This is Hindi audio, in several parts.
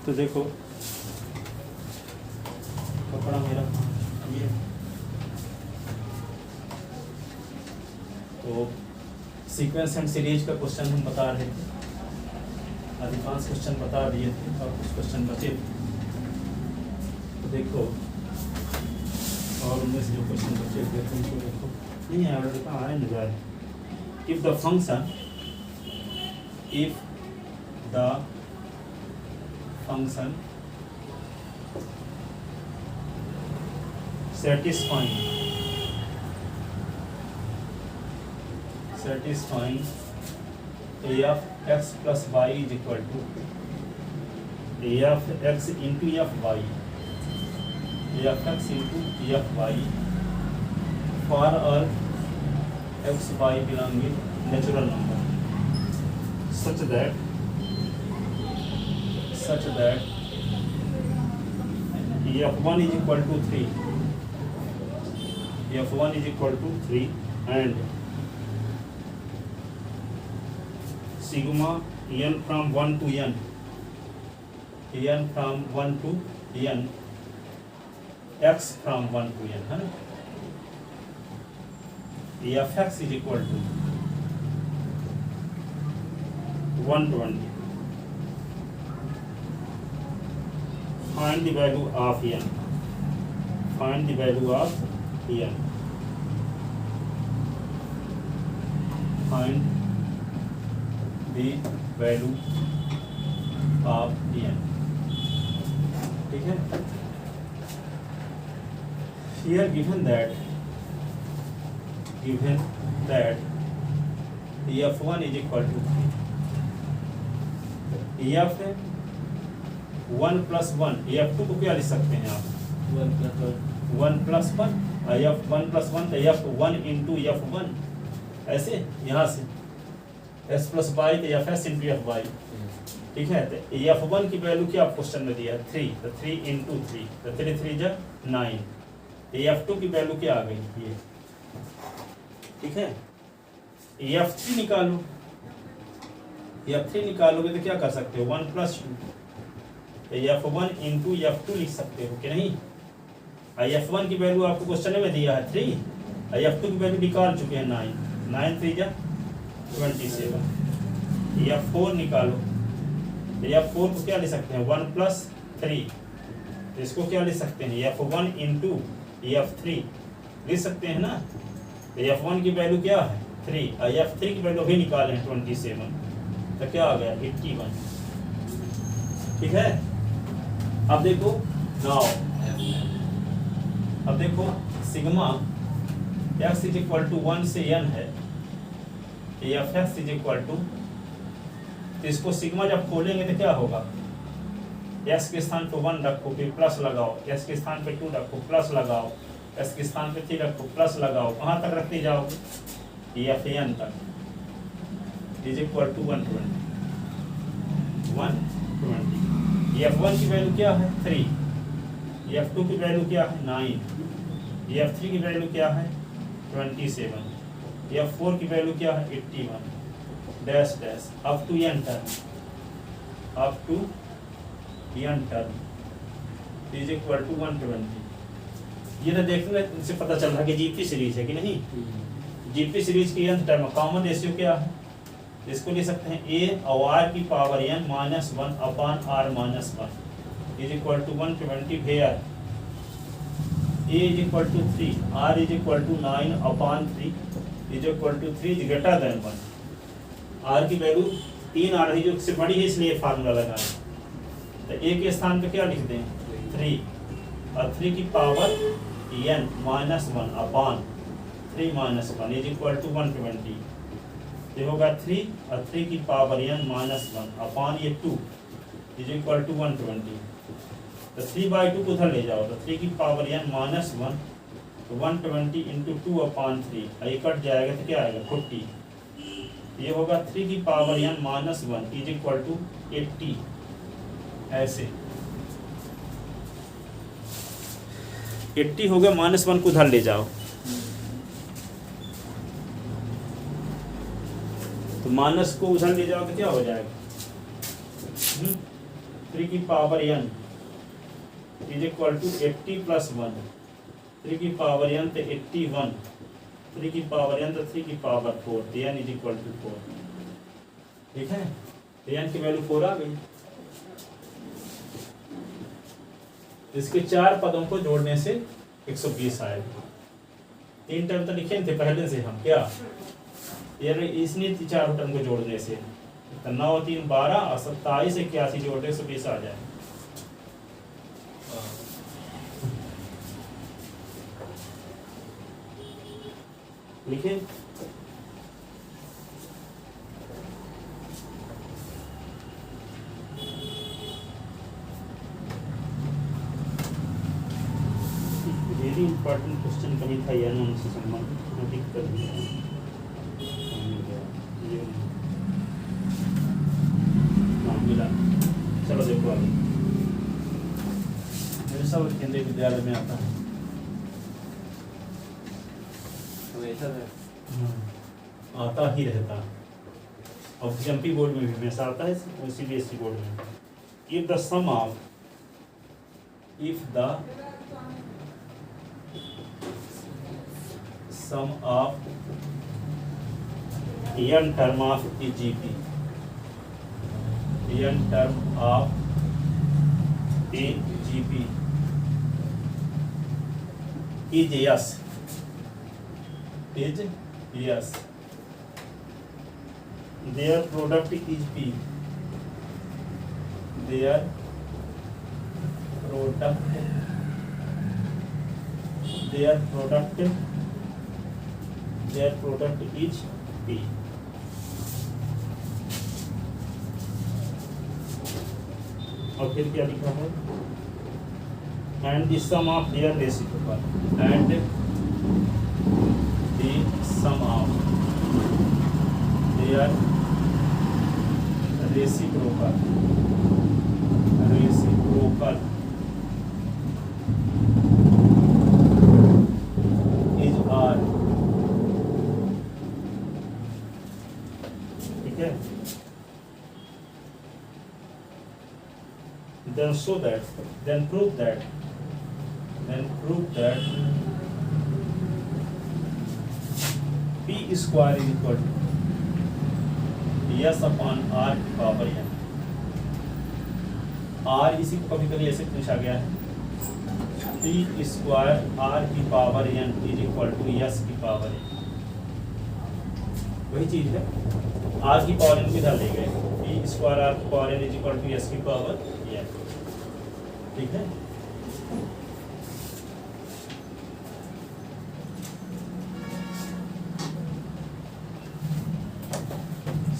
तो देखो कपड़ा मेरा ये, तो सीक्वेंस एंड सीरीज का क्वेश्चन हम बता रहे थे, अधिकांश क्वेश्चन बता दिए थे और कुछ क्वेश्चन बचे थे। तो देखो और उनमें से जो क्वेश्चन बचे थे उनको देखो, नहीं है कहाँ आए न जाए। If the function satisfying a of x plus y is equal to a of x into a of y, a of x into a of y for all x y belonging natural number such that a of 1 is equal to 3, a of 1 is equal to 3 and sigma n from 1 to n from 1 to n, x from 1 to n है ना, a of x is equal to 120. Find the value of n. Find the value of n. Find the value of n. ठीक है। Here given that e of 1 is equal to 3, e of 1 plus 1, e of 2 को क्या लिख सकते हैं आप? 1 plus 1, e of 1 plus 1, e of 1 into e of 1, ऐसे यहाँ से s plus y तो f s into f y, ठीक है। तो e of 1 की वैल्यू क्या आप क्वेश्चन में दिया है? 3, तो 3 into 3, तो 3 3 जा 9, e of 2 की वैल्यू क्या आ गई ये, ठीक है। e of 3 निकालो, e of 3 निकालोगे तो क्या कर सकते हो? 1 plus 2, f1 इंटू f2 लिख सकते हो कि नहीं। f1 की वैल्यू आपको क्वेश्चन में दिया है 3, f2 की वैल्यू निकाल चुके हैं 9, 9 3 जा 27, f4 निकालो, f4 को क्या लिख सकते हैं? 1 plus 3, तो इसको क्या लिख सकते हैं? f1 इंटू f3 लिख सकते हैं ना। तो f1 की वैल्यू क्या है? 3, f3 की वैल्यू भी निकालें 27, तो क्या आ गया? 81, ठीक है। अब देखो नाउ, अब देखो sigma x is equal to 1 से n है, f x is equal to, तो इसको सिग्मा जब खोलेंगे तो क्या होगा? x के स्थान पे 1 रखो फिर प्लस लगाओ, x के स्थान पे 2 रखो प्लस लगाओ, x के स्थान पे 3 रखो प्लस लगाओ, कहाँ तक रखते जाओगे? f n तक इज इक्वल टू 120। f1 की वैल्यू क्या है? 3, f2 की वैल्यू क्या है? 9, f3 की वैल्यू क्या है? 27, f4 की वैल्यू क्या है? 81 dash dash up to n term is equal to 120। ये तो देखने से पता चल रहा है कि जीपी सीरीज है कि नहीं। जीपी सीरीज की nth टर्म कॉमन रेशियो क्या है? इसको लिख सकते हैं a और r की power n minus 1 upon r minus 1 is equal to 120 where a is equal to 3, r is equal to 9 upon 3 is equal to 3 is greater than 1। r की वैल्यू 3 आ रही जो इससे बड़ी है इसलिए फार्मूला लगाएं। तो a के स्थान पे क्या लिख दें? 3 और 3 की power n minus 1 upon 3 minus 1 is equal to 120। ये होगा 3 और 3 की पावर n माइनस 1 अपॉन ये 2 इज इक्वल टू 120। तो 3/2 को उधर ले जाओ, तो 3 की पावर n माइनस 1, तो 120 इंटू 2 अपॉन 3, ये कट जाएगा तो क्या आएगा? 40। ये होगा 3 की power n minus 1 is equal to 80। ऐसे 80 हो गया, माइनस 1 को उधर ले जाओ, तो माइनस को उधर ले जाओ तो क्या हो जाएगा? 3 की power n is equal to 80 plus 1, 3 की पावर n तो 81, 3 की पावर n तो 3 की पावर 4, तो n इज इक्वल टू 4। ठीक है, तो n की वैल्यू 4 आ गई। इसके 4 पदों को जोड़ने से 120 आएगा। 3 टर्म तो लिखे थे पहले से हम, क्या ये इसने 4 टर्म को जोड़ने से तो 9 3 12 और 27 81 जोड़ 120 आ जाए। लिखे वेरी इंपॉर्टेंट क्वेश्चन कभी था या ना उनसे संबंधित दिक्कत नहीं है। मिला, चलो देखो आगे। मेरे सब केंद्रीय विद्यालय में आता है, आता ही रहता है, और एमपी बोर्ड में भी हमेशा आता है, सीबीएसई बोर्ड में। If the sum of n term of AGP, n term of AGP is yes, their product is P, their product is P। और फिर क्या लिखा है, and the sum of their reciprocal, and the sum of their reciprocal is R। ठीक है, then show that, then prove that P square is equal to S upon R की पावर n। R इसी को कभी कभी ऐसे पूछा गया है, P स्क्वायर R की power n is equal to S की पावर n। वही चीज है, R की पावर n को इधर ले गए, P स्क्वायर R की power n is equal to S की पावर n। ठीक है,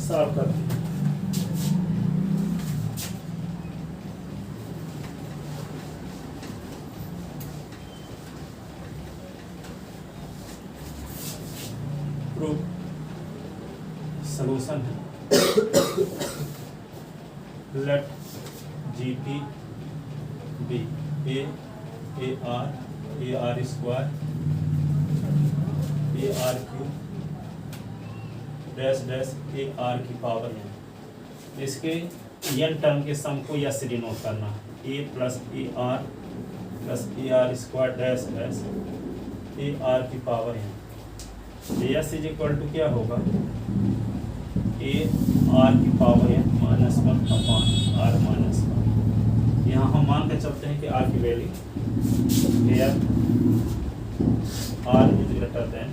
साफ करते हैं। प्रूफ सॉल्यूशन है, let GP be AR square AR cube dash dash AR की पावर n। इसके n टर्म के सम को या से डिनोट करना, A plus AR square dash dash AR की power n। S is equal to क्या होगा, AR की power n minus 1 upon R minus 1। यहाँ हम मान के चलते हैं कि R की value R is greater then,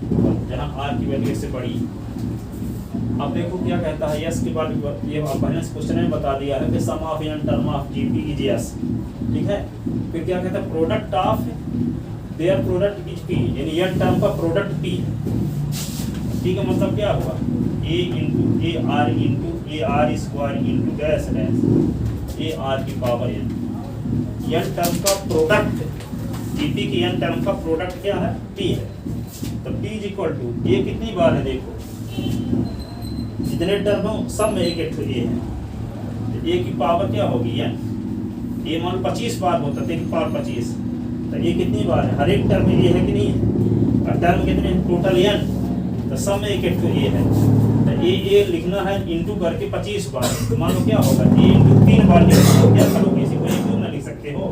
जहाँ R की वैल्यू इससे बड़ी। अब देखो क्या कहता है, यस के बाद ये पहले क्वेश्चन में बता दिया है कि sum of n term of GP is S. ठीक है, फिर क्या कहता है, product of their product is P, यानी n टर्म का प्रोडक्ट P है। ठीक है, मतलब क्या हुआ, A into AR square into dash dash AR की पावर n। n टर्म का प्रोडक्ट GP की n टर्म का प्रोडक्ट क्या है, P है। तो P is equal to A कितनी बार है, देखो जितने टर्म हो सब में एक A है, तो A की पावर क्या होगी n। A मान 25 बार होता है, 3 की पावर 25, तो A कितनी बार है, हर एक टर्म में A है कि नहीं है, और टर्म कितने टोटल n, तो सब में एक A है, तो A ए लिखना है इंटू करके 25 बार, तो मान लो क्या होगा ए इंटू 3 बार लिखना है, क्या करोगे इसी को ए क्यों ना लिख सकते हो।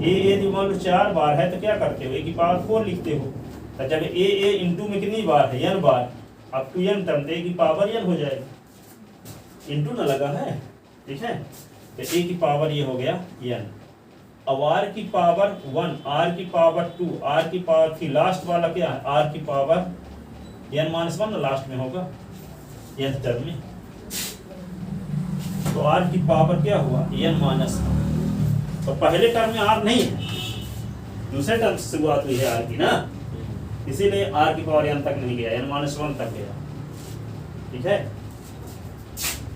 ए जो मान लो 4 बार है तो क्या करते हो ए की पावर 4 लिखते हो। तो जब ए इंटू में कितनी बार है n बार, अब टू n टर्म ए की पावर n हो जाएगी, इंटू ना लगा है, ठीक है। तो ए की पावर ये हो गया n। अब r की पावर 1, r की पावर 2, r की पावर 3, लास्ट वाला क्या है r की पावर n-1 लास्ट में होगा nth टर्म में। तो r की पावर क्या हुआ n-1। तो पहले टर्म में r नहीं है, दूसरे टर्म से शुरुआत हुई है r की ना, इसीलिए r की पावर n तक नहीं गया, n-1 तक गया, ठीक है।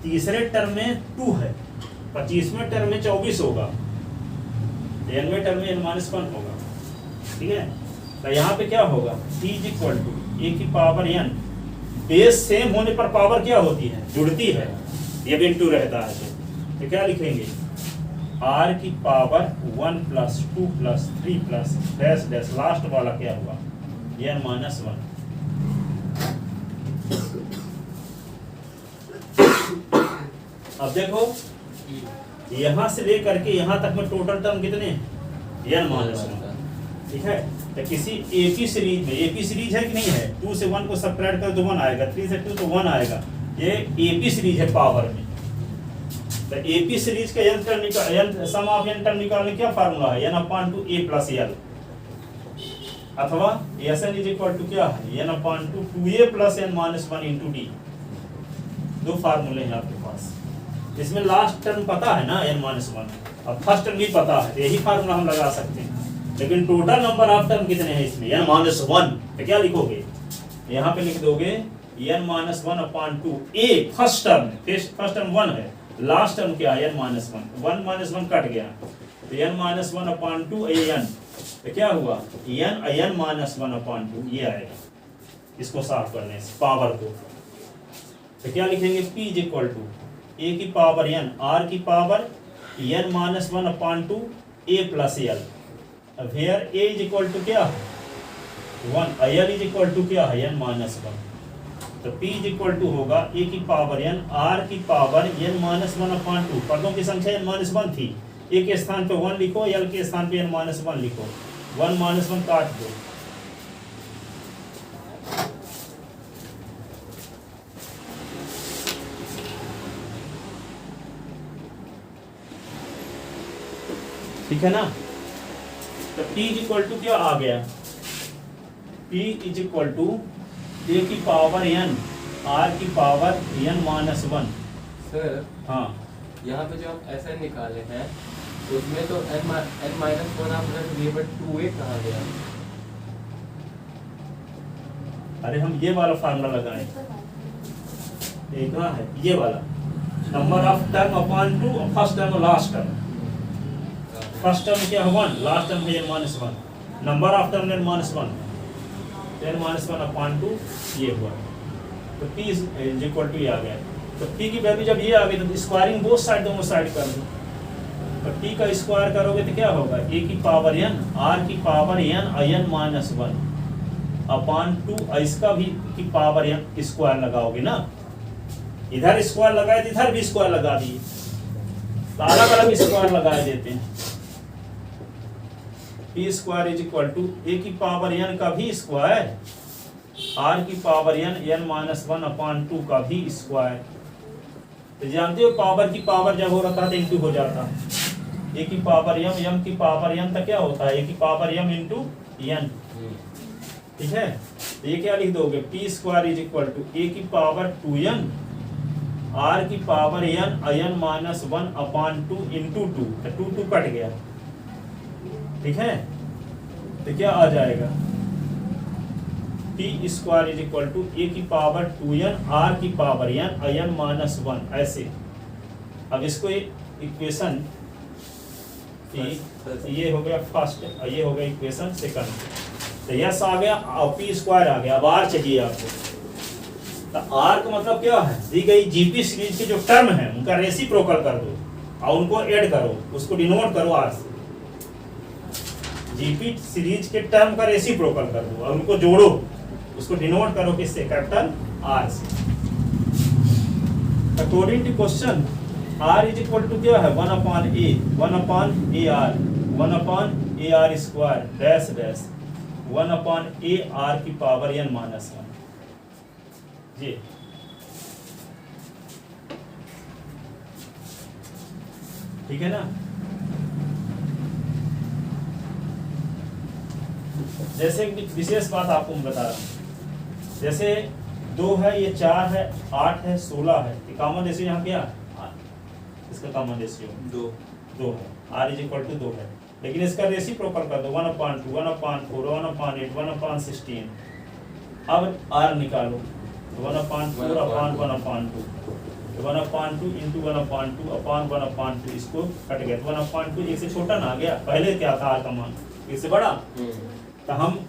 तीसरे टर्म में 2 है, 25वें टर्म में 24 होगा, 9वें टर्म में n-1 होगा, ठीक है। तो यहाँ पे क्या होगा t इक्वल टू ए की पावर n, बेस सेम होने पर पावर क्या होती है जुड़ती है, ये भी इंटू रहता है, तो क्या लिखेंगे r की power 1 plus 2 plus 3 plus dash dash, last वाला क्या हुआ n-1। अब देखो यहां से लेकर के यहां तक में टोटल टर्म कितने n-1, ठीक है। तो किसी एपी सीरीज में, एपी सीरीज है कि नहीं है, 2 से 1 को सब्ट्रैक्ट कर तो 1 आएगा, 3 से 2 तो 1 आएगा, ये एपी सीरीज है पावर में। तो एपी सीरीज का n टर्म निकाल, सम ऑफ n टर्म निकालने क्या फार्मूला है n/2 a प्लस l, अथवा Sn इज इक्वल टू क्या है n/2 2a plus n-1 into d। दो फार्मूले हैं आपके पास, इसमें लास्ट टर्म पता है ना n-1, अब फर्स्ट टर्म भी पता है, यही फार्मूला हम लगा सकते हैं। लेकिन टोटल नंबर ऑफ टर्म कितने हैं इसमें n-1, तो क्या लिखोगे यहाँ पे लिख दोगे n-1/2 a फर्स्ट टर्म 1 है, लास्ट टर्म क्या है n-1 कट गया, तो n-1/2 an, तो क्या हुआ n-1/2 ये आएगा, इसको साफ करने से पावर को। तो क्या लिखेंगे p is equal to a की पावर n, r की power n-1/2 a plus l, where a is equal to क्या 1, l इज इक्वल टू क्या है n-1। तो p इज इक्वल टू होगा a की पावर n, r की पावर n-1/2, पदों की संख्या n-1 थी, a के स्थान पे 1 लिखो, l के स्थान पे n-1 लिखो, 1-1 काट दो, ठीक है ना। तो p इज इक्वल टू क्या आ गया, p is equal to a की पावर n, r की पावर n-1। सर हाँ यहाँ पे जो आप ऐसा निकाले हैं उसमें तो n-1 आप रख दिए, बट 2a कहाँ गया। अरे हम ये वाला फार्मूला लगाए, एक ना है ये वाला number of term upon 2, first term और लास्ट टर्म, फर्स्ट टर्म क्या है 1, लास्ट टर्म है n-1, number of term n-1, n-1 upon 2 ये हुआ। तो p इज इक्वल टू ये आ गया, तो p की वैल्यू जब ये आ गई तो स्क्वायरिंग बोथ साइड, दोनों साइड कर दो, तो p का स्क्वायर करोगे तो क्या होगा a की पावर n, r की पावर n-1 अपॉन 2, इसका भी की पावर n स्क्वायर लगाओगे ना, इधर स्क्वायर लगाए तो इधर भी स्क्वायर लगा दिए, तो अलग अलग स्क्वायर लगाए देते हैं। p square is equal to a की पावर n का भी स्क्वायर, r की पावर n-1 अपॉन 2 का भी स्क्वायर। तो जानते हो पावर की पावर जब हो रहा था तो इंटू हो जाता, a की पावर m की पावर n तक क्या होता है a की पावर m इंटू n, ठीक है। तो ये क्या लिख दोगे p square is equal to a की पावर 2n, r की पावर n-1 अपॉन 2 इंटू 2, तो 2 कट गया, ठीक है। तो क्या आ जाएगा p square is equal to a की पावर 2n, r की पावर n-1 ऐसे। अब इसको इक्वेशन ये हो गया फर्स्ट, ये हो गया इक्वेशन सेकंड, तो यस आ गया और p स्क्वायर आ गया। अब r चाहिए आपको, तो r का मतलब क्या है, दी गई जीपी सीरीज के जो टर्म है उनका रेसिप्रोकल कर दो और उनको ऐड करो, उसको डिनोट करो r से, जीपी सीरीज के टर्म का रेसिप्रोकल कर दो और उनको जोड़ो, उसको डिनोट करो किससे, कैपिटल R से। According to question r is equal to क्या है 1/a square dash dash 1/a r की पावर n माइनस 1 जी। ठीक है ना। जैसे एक विशेष बात आपको मैं बता रहा हूँ, जैसे 2 है, ये 4 है, 8 है, 16 है, ये कॉमन रेशियो यहाँ क्या है? इसका कॉमन रेशियो 2 है, r इज इक्वल टू 2 है, लेकिन इसका रेसिप्रोकल कर दो 1/2, 1/4, 1/8, 1/16। अब r निकालो 1/4/1/2, 1/2 इंटू 1/2 इसको कट गया, 1/2 एक से छोटा ना आ गया, पहले क्या था r का मान, इससे बड़ा। तो हम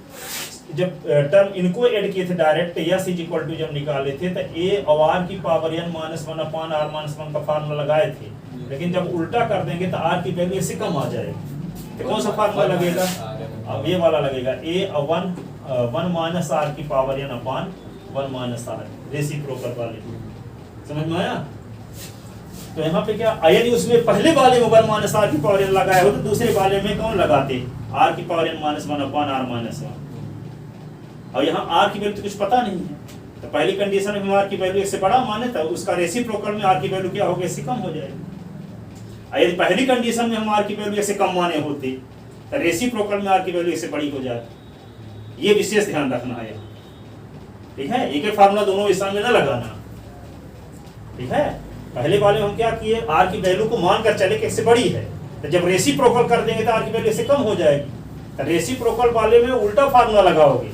जब टर्म इनको ऐड किए थे direct s is equal to जब निकाले थे तो a और r की पावर n माइनस 1/r-1 का फार्मूला लगाए थे, लेकिन जब उल्टा कर देंगे तो r की वैल्यू इससे कम आ जाएगी। तो कौन सा फार्मूला लगेगा? अब ये वाला लगेगा a और 1 माइनस r की power n/1 minus r, reciprocal वाले। समझ में आया? तो यहाँ पे क्या यदि उसमें पहले वाले में 1 माइनस r की पावर n लगाए हो तो दूसरे वाले में कौन लगाते? r की power n minus 1/r minus 1। और यहाँ r की वैल्यू तो कुछ पता नहीं है, तो पहली कंडीशन में हम r की वैल्यू इससे बड़ा माने तो उसका रेसिप्रोकल में r की वैल्यू क्या होगी? इससे कम हो जाएगी। यदि पहली कंडीशन में हम r की वैल्यू इससे कम माने होते तो रेसिप्रोकल में r की वैल्यू इससे बड़ी हो जाती। ये विशेष ध्यान रखना है। ठीक है, एक ही फार्मूला दोनों हिस्सा में न लगाना। ठीक है, पहले वाले हम क्या किए, r की वैल्यू को मानकर चले कि इससे बड़ी है, तो जब रेसिप्रोकल कर देंगे तो r की वैल्यू इससे कम हो जाएगी। तो रेसिप्रोकल वाले में उल्टा फार्मूला लगाओगे,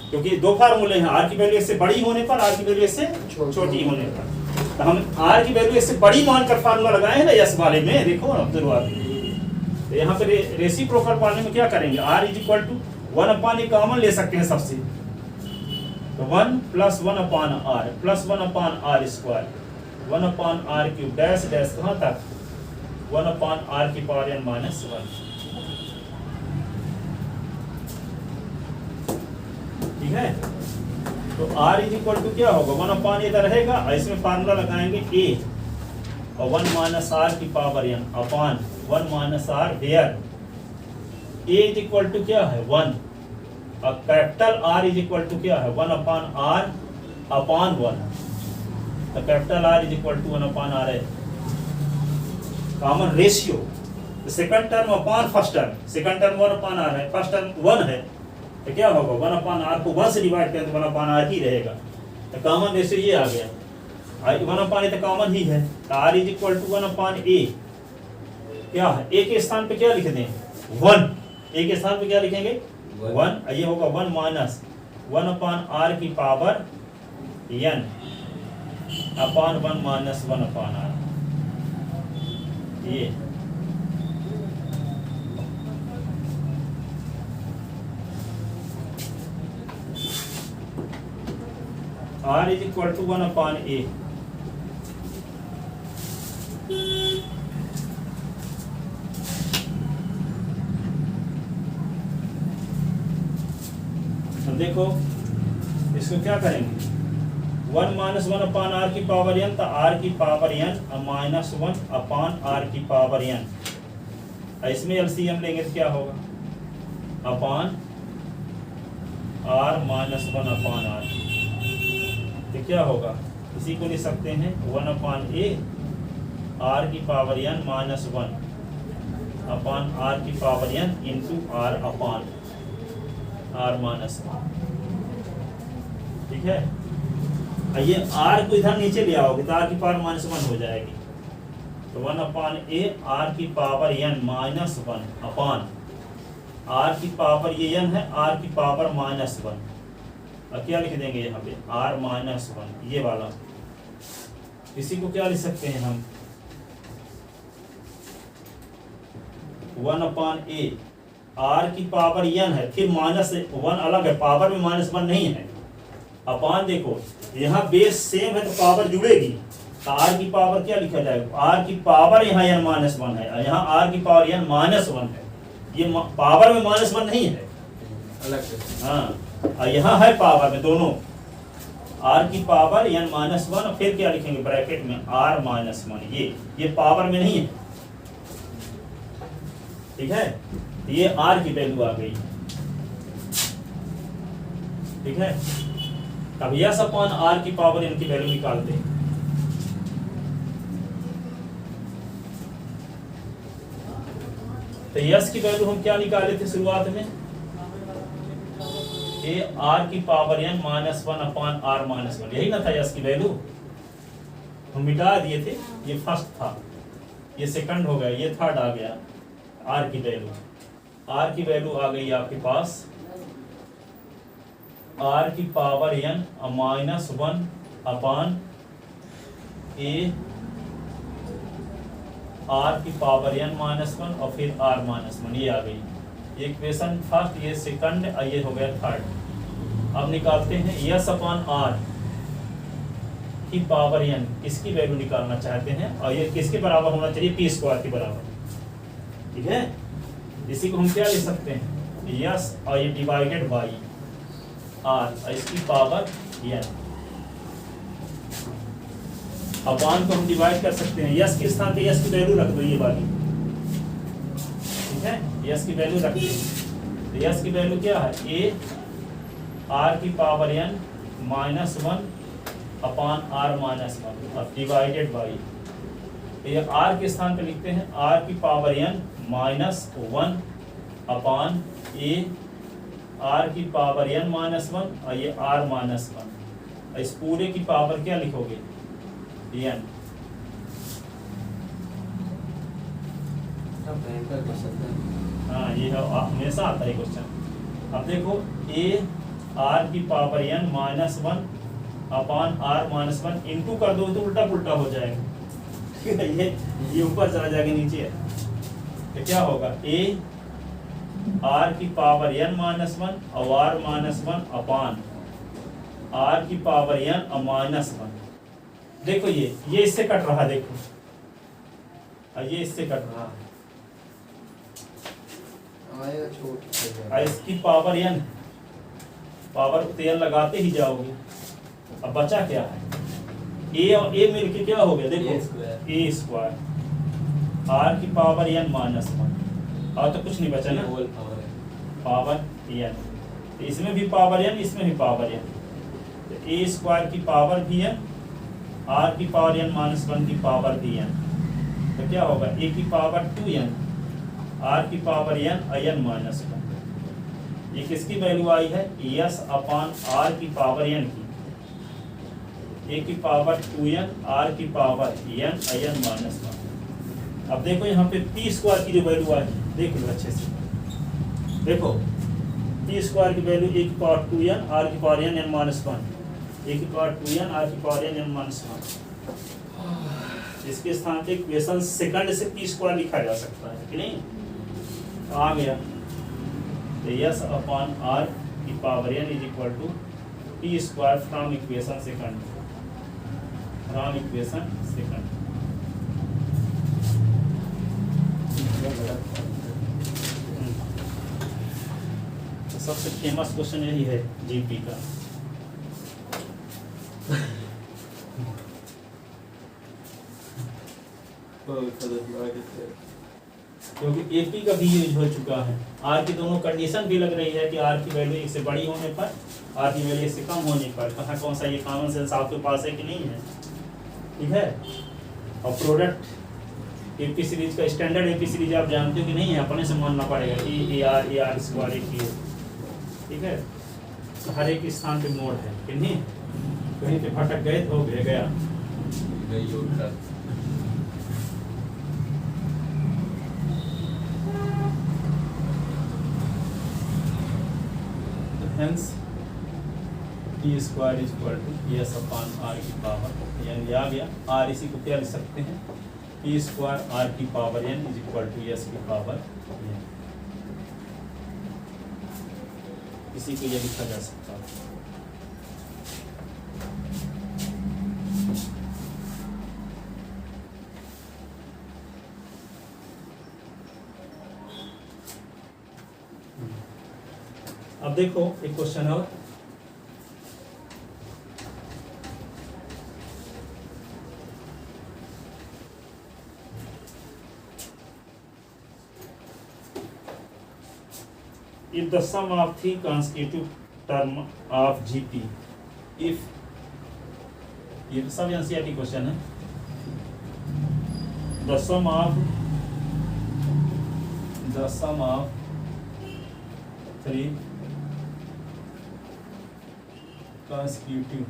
क्योंकि दो फार्मूले हैं, r की वैल्यू इससे बड़ी होने पर, r की वैल्यू इससे छोटी होने पर। तो हम r की वैल्यू इससे बड़ी मानकर फार्मूला लगाए हैं ना यस वाले में, देखो ना शुरुआत में। तो यहाँ पे रेसिप्रोकल वाले में क्या करेंगे, r is equal to 1/a common ले सकते हैं सबसे, तो 1 plus 1/r plus 1/r square 1/r cube dash dash कहाँ तक 1/r की पावर n माइनस 1। ठीक है, तो r इज इक्वल टू क्या होगा 1/a इधर रहेगा, इसमें फार्मूला लगाएंगे a और 1 माइनस r की power n upon 1 minus r where a is equal to क्या है 1 और capital R is equal to क्या है 1/r अपॉन 1। तो capital R is equal to 1/r है कॉमन रेशियो। तो second term upon first term, second term 1/r है, फर्स्ट टर्म 1 है, तो क्या होगा 1/r को 1 से डिवाइड करें तो 1/r ही रहेगा। तो कॉमन रेशियो ये आ गया, 1/a तो कॉमन ही है, तो R is equal to 1/a क्या है, a के स्थान पे क्या लिख दें 1, a के स्थान पे क्या लिखेंगे 1, ये होगा 1 माइनस 1/r की power n upon 1 minus 1/r। ये r is equal to 1/a। अब देखो इसको क्या करेंगे 1 माइनस 1/r की पावर n, तो r की power n minus 1 upon r की पावर n, इसमें एलसीएम लेंगे तो क्या होगा अपॉन r माइनस 1/r। तो क्या होगा, इसी को लिख सकते हैं 1/a r की power n minus 1 upon r की power n into r upon r minus 1। ठीक है, ये r को इधर नीचे ले आओगे तो r की पावर माइनस 1 हो जाएगी, तो 1/a r की power n minus 1 upon r की पावर ये n है r की पावर माइनस 1, और क्या लिख देंगे यहाँ पे r माइनस 1 ये वाला। इसी को क्या लिख सकते हैं हम 1/a r की पावर n है, फिर माइनस 1 अलग है, पावर में माइनस 1 नहीं है, अपॉन देखो यहाँ बेस सेम है तो पावर जुड़ेगी, तो r की पावर क्या लिखा जाएगा, r की पावर यहाँ n माइनस 1 है, यहाँ r की पावर n माइनस 1 है, ये पावर में माइनस 1 नहीं है अलग से। हाँ, यहाँ है पावर में दोनों, आर की पावर n माइनस वन और फिर क्या लिखेंगे ब्रैकेट में r माइनस वन। ये पावर में नहीं है, ठीक है, ये r की वैल्यू आ गई, ठीक है। अब यस अपॉन आर की पावर n की वैल्यू निकालते हैं। तो यस की वैल्यू हम क्या निकाले थे शुरुआत में, ए आर की power n minus one upon are minus one, यही ना था यस की वैल्यू। हम मिटा दिए थे, ये फर्स्ट था, ये सेकंड हो गया, ये थर्ड आ गया। आर की वैल्यू आ गई आपके पास आर की power n minus one upon a are की पावर n माइनस वन और फिर आर माइनस वन, ये आ गई। ये इक्वेशन फर्स्ट, ये सेकंड, ये हो गया थर्ड। अब निकालते हैं यस अपॉन आर की पावर n, इसकी वैल्यू निकालना चाहते हैं और ये किसके बराबर होना चाहिए, पी स्क्वायर के बराबर, ठीक है। इसी को हम क्या लिख सकते हैं, यस और ये डिवाइडेड बाई आर और इसकी पावर n। अपॉन को हम डिवाइड कर सकते हैं, यस के स्थान पे यस की वैल्यू रख दो, ये वाली, ठीक है, यस की वैल्यू रख दो। तो यस की वैल्यू क्या है, ए आर की power n minus one upon are minus one और डिवाइडेड बाई, ये आर के स्थान पे लिखते हैं आर की power n minus one upon a are की पावर n माइनस वन और ये आर माइनस वन, इस पूरे की पावर क्या लिखोगे, n। हाँ, ये हमेशा आता है क्वेश्चन। अब देखो ए आर की power n minus one upon are minus one into कर दो तो उल्टा पुल्टा हो जाएगा, ठीक है। ये ऊपर चला जाएगा नीचे, तो क्या होगा, ए आर की पावर n माइनस वन और R minus one upon R की पावर n और माइनस वन। देखो ये इससे कट रहा, देखो ये इससे कट रहा है, इसकी पावर n, पावर तेल लगाते ही जाओगे। अब बचा क्या है, ए और ए मिलके क्या हो गया, देखो ए स्क्वायर आर की पावर n माइनस वन, और तो कुछ नहीं बचा ना, पावर n, तो इसमें भी पावर n, इसमें भी पावर n, तो ए स्क्वायर की पावर भी n, आर की पावर n माइनस वन की पावर भी n, तो क्या होगा, ए की पावर 2n आर की पावर n और n माइनस वन। ये किसकी वैल्यू आई है, यस अपॉन आर की पावर n की, ए की पावर 2n आर की पावर n और n माइनस वन। अब देखो यहाँ पे पी स्क्वायर की जो वैल्यू आई, देख लो अच्छे से, देखो पी स्क्वायर की वैल्यू ए की पावर 2n आर की पावर n माइनस वन, ए की पावर 2n आर की पावर n माइनस वन। इसके स्थान पे इक्वेशन सेकंड से पी स्क्वायर लिखा जा सकता है कि नहीं, तो आ गया, तो यस अपॉन आर की power n is equal to P square from equation second, from equation second. तो सबसे फेमस क्वेश्चन यही है जीपी का। क्योंकि एपी का भी यूज हो चुका है, आर की दोनों कंडीशन भी लग रही है कि आर की वैल्यू एक से बड़ी होने पर, आर की वैल्यू से कम होने पर, कहाँ कौन सा ये कॉमन सेंस आपके पास है कि नहीं है, ठीक है। और प्रोडक्ट एपी सीरीज का स्टैंडर्ड एपी सीरीज आप जानते हो कि नहीं है, अपने से मानना पड़ेगा, ए आर स्क्वायर एक ही है, ठीक है। तो हर एक स्थान पे मोड है कि नहीं, कहीं पे भटक गए तो गया। Hence, p square is equal to S upon R की पावर, यानी आ गया आर, इसी को क्या लिख सकते हैं, p स्क्वायर आर की power n is equal to S की पावर n, इसी को ये लिखा जा सकता है। अब देखो एक क्वेश्चन और, if the sum of three consecutive term of GP, if ये सब NCERT क्वेश्चन है, the sum of three consecutive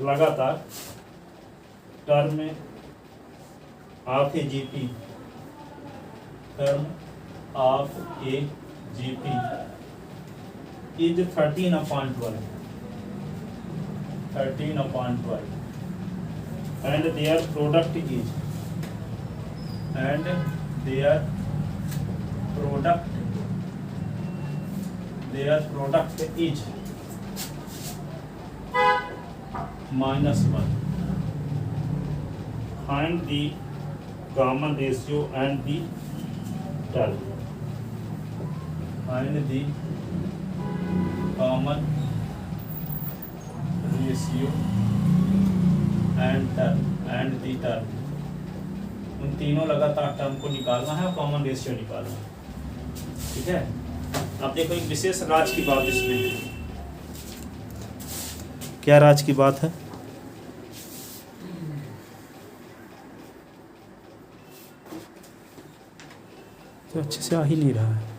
लगातार term of A GP, term of A GP is 13/12 and their product is -1. Find the common ratio and the term. Find the common ratio and the term. उन तीनों लगातार टर्म को निकालना है और कॉमन रेशियो निकालना है। ठीक है, आप देखो एक विशेष राज की बात इसमें है। क्या राज की बात है? तो अच्छे से आ ही नहीं रहा है।